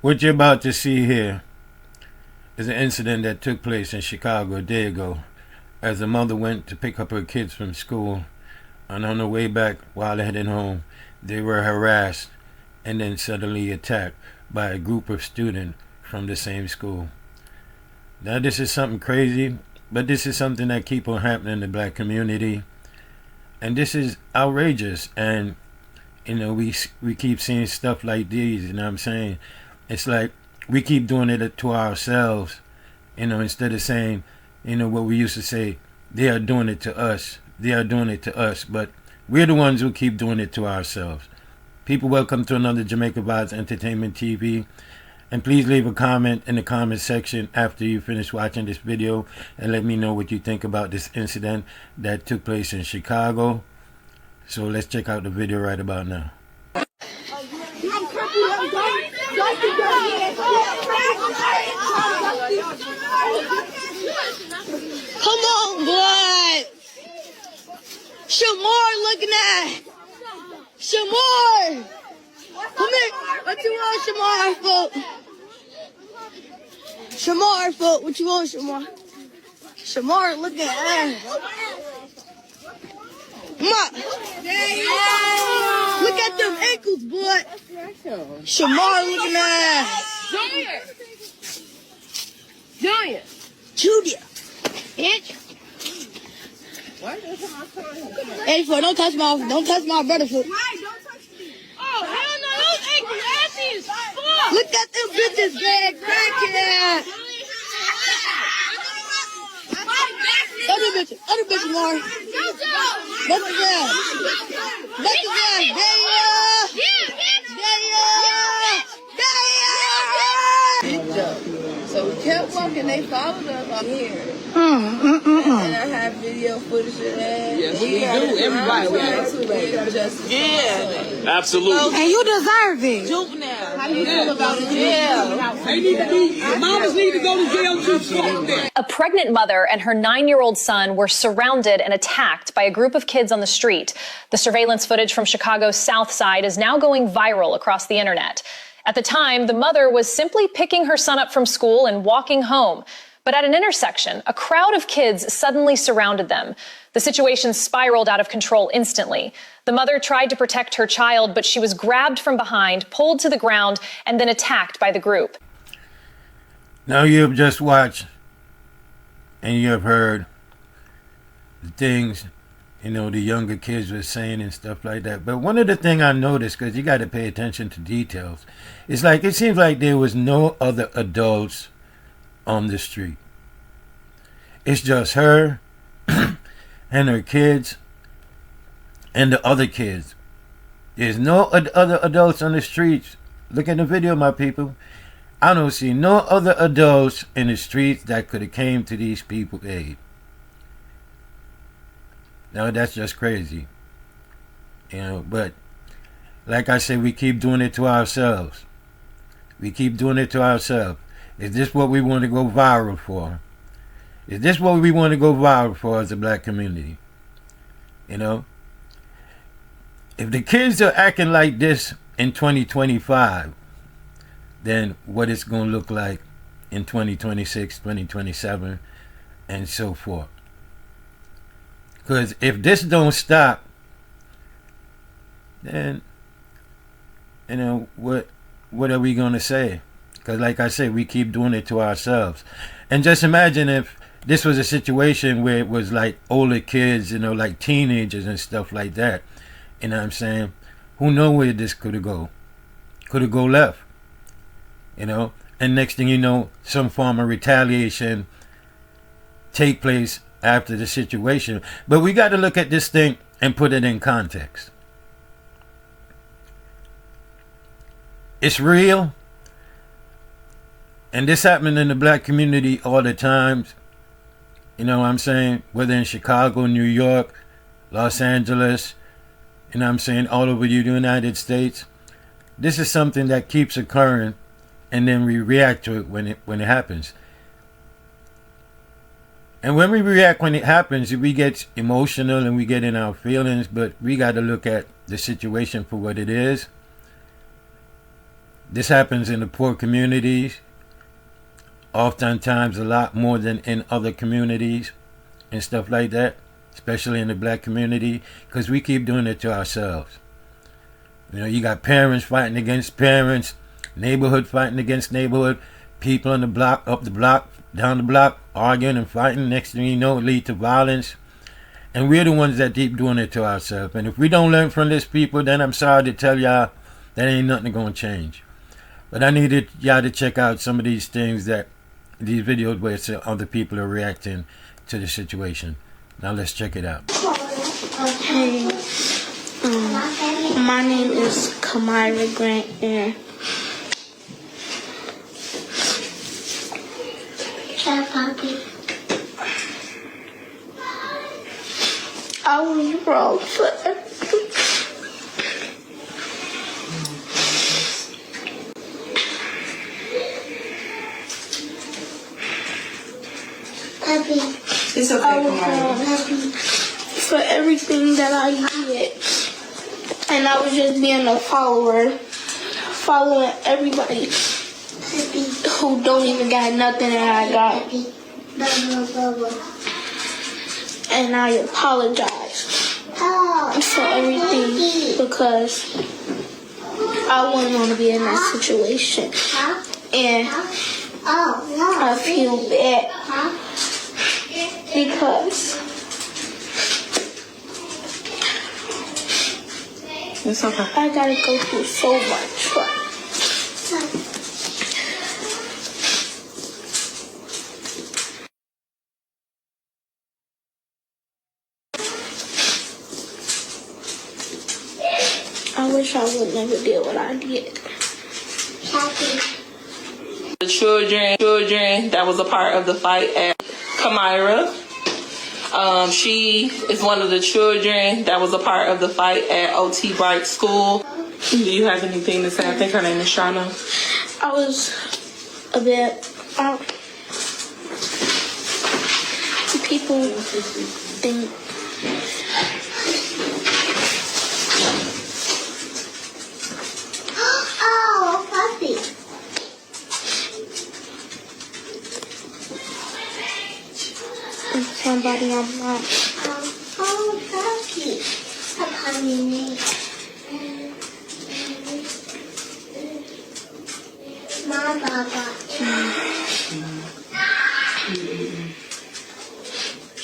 What you're about to see here is an incident that took place in Chicago a day ago as a mother went to pick up her kids from school, and on the way back while heading home, they were harassed and then suddenly attacked by a group of students from the same school. Now this is something crazy, but this is something that keep on happening in the black community, and this is outrageous. And we keep seeing stuff like these. You know what I'm saying? It's like we keep doing it to ourselves, instead of saying, what we used to say, they are doing it to us. They are doing it to us. But we're the ones who keep doing it to ourselves. People, welcome to another Jamaica Vibes Entertainment TV. And please leave a comment in the comment section after you finish watching this video and let me know what you think about this incident that took place in Chicago. So let's check out the video right about now. Come on, blood. Shamar looking at. Shamar. Come here. What you want, Shamar, foot? Shamar, foot. What you want, Shamar? Shamar looking at. Come on. Look at them ankles, boy. Shamar looking at. Julia. Bitch. Hey, foot, don't touch my brother, foot. Oh, hell no, those ankles ashy as fuck. Look at them bitches, man. Crackhead. Other bitches, more. Both of them. So we kept walking, they followed us up here. And I have video footage of that. Yes, we do. Everybody. Yeah. Absolutely. And you deserve it. Juvenile. How do you feel about it? Yeah. They need to be, mamas need to go to jail too. Fuck that. A pregnant mother and her 9-year-old son were surrounded and attacked by a group of kids on the street. The surveillance footage from Chicago's South Side is now going viral across the internet. At the time, the mother was simply picking her son up from school and walking home. But at an intersection, a crowd of kids suddenly surrounded them. The situation spiraled out of control instantly. The mother tried to protect her child, but she was grabbed from behind, pulled to the ground, and then attacked by the group. Now you have just watched and you have heard the things, the younger kids were saying and stuff like that. But one of the things I noticed, because you got to pay attention to details, it's like it seems like there was no other adults on the street. It's just her and her kids and the other kids. There's no other adults on the streets. Look at the video, my people. I don't see no other adults in the streets that could have came to these people's aid. Now that's just crazy. But like I said, we keep doing it to ourselves. We keep doing it to ourselves. Is this what we want to go viral for? Is this what we want to go viral for as a black community? If the kids are acting like this in 2025, then what it's going to look like in 2026, 2027, and so forth. Because if this don't stop, then, what are we going to say? Because like I said, we keep doing it to ourselves. And just imagine if this was a situation where it was like older kids, like teenagers and stuff like that. You know what I'm saying? Who knows where this could have go? Could have go left. And next thing you know, some form of retaliation take place after the situation. But we got to look at this thing and put it in context. It's real. And this happening in the black community all the time. You know what I'm saying? Whether in Chicago, New York, Los Angeles, all over the United States. This is something that keeps occurring, and then we react to it when it happens. And when we react when it happens, we get emotional and we get in our feelings, but we got to look at the situation for what it is. This happens in the poor communities, oftentimes a lot more than in other communities and stuff like that, especially in the black community, because we keep doing it to ourselves. You know, you got parents fighting against parents, neighborhood fighting against neighborhood, people on the block, up the block, down the block, arguing and fighting. Next thing you know, it leads to violence. And we're the ones that keep doing it to ourselves. And if we don't learn from these people, then I'm sorry to tell y'all, that ain't nothing going to change. But I needed y'all to check out some of these things, that these videos where other people are reacting to the situation. Now let's check it out. Hey, my name is Kamira Grant, and I was wrong for everything. It's okay, I was wrong for everything that I did. And I was just being a follower, following everybody who don't even got nothing that I got. And I apologize for everything, because I wouldn't want to be in that situation. And I feel bad because It's okay. I gotta go through so much. I wish I would never did what I did. The children that was a part of the fight at Kamira. She is one of the children that was a part of the fight at OT Bright School. Do you have anything to say? I think her name is Shauna. I was a bit people think oh, puppy. somebody I'm not. Oh, puppy. A puppy name. My Baba.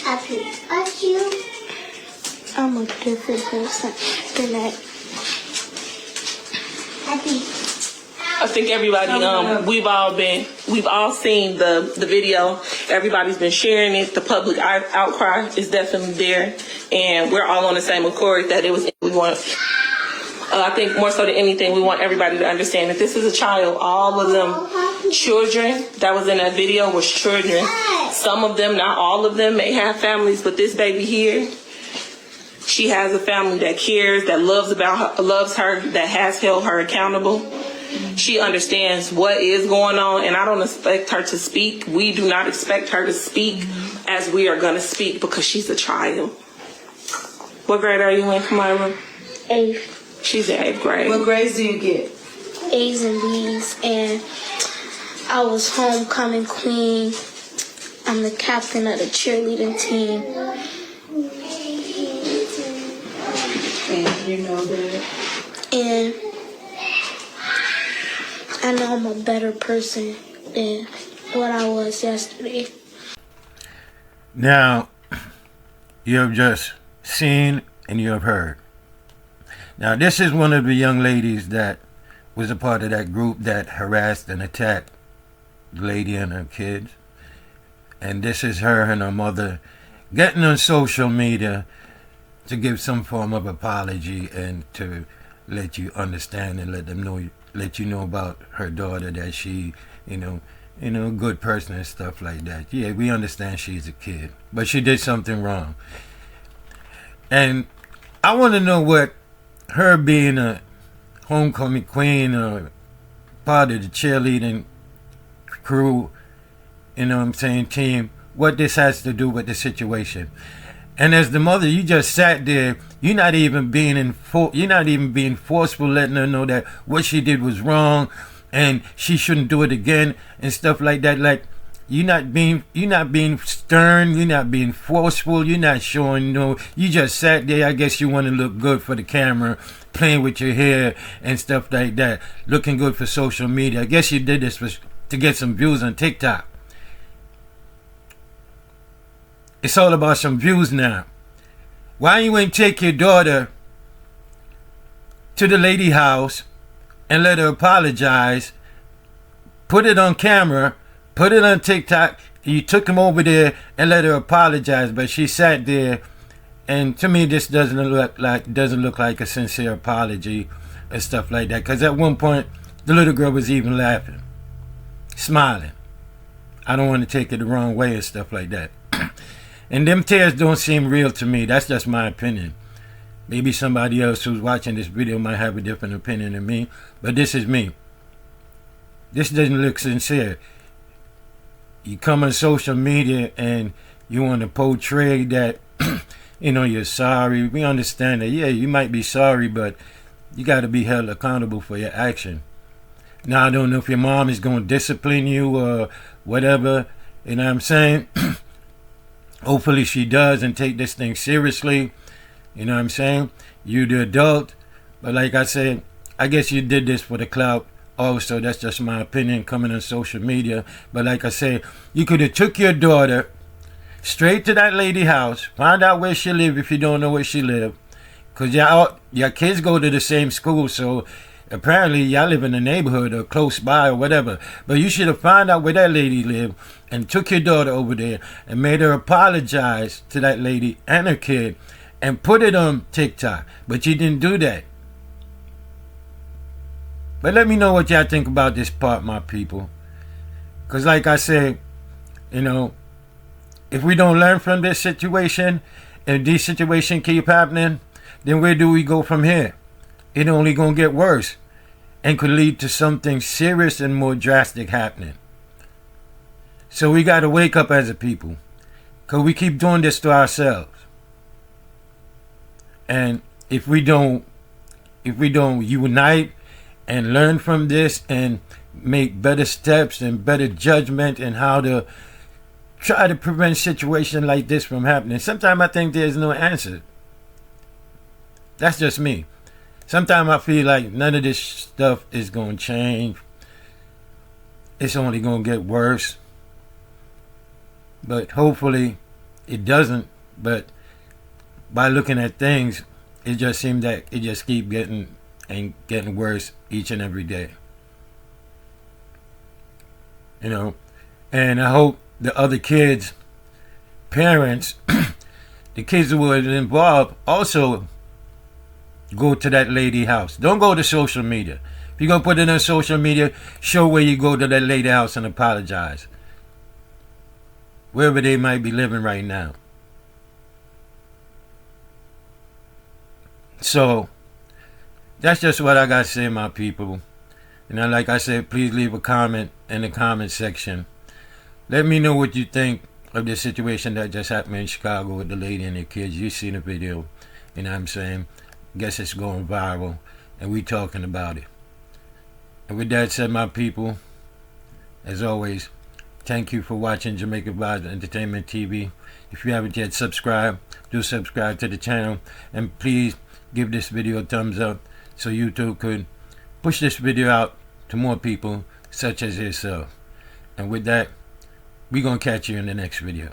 Happy. Are you? I'm a different person than that. Happy. I think everybody, we've all seen the video. Everybody's been sharing it. The public outcry is definitely there, and we're all on the same accord that it was. We want. I think more so than anything, we want everybody to understand that this is a child. All of them children that was in that video was children. Some of them, not all of them, may have families, but this baby here, she has a family that cares, that loves her, that has held her accountable. She understands what is going on, and I don't expect her to speak. We do not expect her to speak as we are going to speak, because she's a child. What grade are you in, Kamira? 8th. She's in 8th grade. What grades do you get? A's and B's, and I was homecoming queen. I'm the captain of the cheerleading team. And you know that. And I know I'm a better person than what I was yesterday. Now, you have just seen and you have heard. Now, this is one of the young ladies that was a part of that group that harassed and attacked the lady and her kids. And this is her and her mother getting on social media to give some form of apology and to let you understand and let you know about her daughter, that she, a good person and stuff like that. Yeah, we understand she's a kid, but she did something wrong. And I want to know what her being a homecoming queen or part of the cheerleading crew, team, what this has to do with the situation. And as the mother, you just sat there. You're not even being forceful, letting her know that what she did was wrong, and she shouldn't do it again and stuff like that. Like, you're not being stern, you're not being forceful, you're not showing you just sat there. I guess you want to look good for the camera, playing with your hair and stuff like that, looking good for social media. I guess you did this to get some views on TikTok. It's all about some views now. Why you ain't take your daughter to the lady house and let her apologize, put it on camera, put it on TikTok? You took him over there and let her apologize, but she sat there, and to me this doesn't look like a sincere apology and stuff like that. Because at one point the little girl was even laughing, smiling. I don't want to take it the wrong way and stuff like that. And them tears don't seem real to me. That's just my opinion. Maybe somebody else who's watching this video might have a different opinion than me, but this is me. This doesn't look sincere. You come on social media and you want to portray that you're sorry. We understand that, yeah, you might be sorry, but you got to be held accountable for your action. Now, I don't know if your mom is going to discipline you or whatever, you know what I'm saying? Hopefully she does and take this thing seriously. You know what I'm saying? You're the adult. But like I said, I guess you did this for the clout. Also, that's just my opinion coming on social media. But like I said, you could have took your daughter straight to that lady house, find out where she live if you don't know where she live. Because your kids go to the same school, so apparently y'all live in the neighborhood or close by or whatever. But you should have found out where that lady lived and took your daughter over there and made her apologize to that lady and her kid and put it on TikTok. But you didn't do that. But let me know what y'all think about this part, my people. Because like I said, if we don't learn from this situation, and these situations keep happening, then where do we go from here? It only gonna get worse and could lead to something serious and more drastic happening. So we gotta wake up as a people, because we keep doing this to ourselves. And if we don't unite and learn from this and make better steps and better judgment and how to try to prevent situations like this from happening. Sometimes I think there's no answer. That's just me. Sometimes I feel like none of this stuff is going to change. It's only going to get worse. But hopefully it doesn't. But by looking at things, it just seems that it just keeps getting worse each and every day. And I hope the other kids, parents, the kids who were involved also go to that lady house. Don't go to social media. If you're going to put it on social media, show where you go to that lady house and apologize. Wherever they might be living right now. So, that's just what I got to say, my people. Like I said, please leave a comment in the comment section. Let me know what you think of the situation that just happened in Chicago with the lady and the kids. You seen the video. You know what I'm saying? Guess it's going viral. And we talking about it. And with that said, my people, as always, thank you for watching Jamaica Vibes Entertainment TV. If you haven't yet subscribed, do subscribe to the channel. And please give this video a thumbs up so YouTube could push this video out to more people such as yourself. And with that, we're going to catch you in the next video.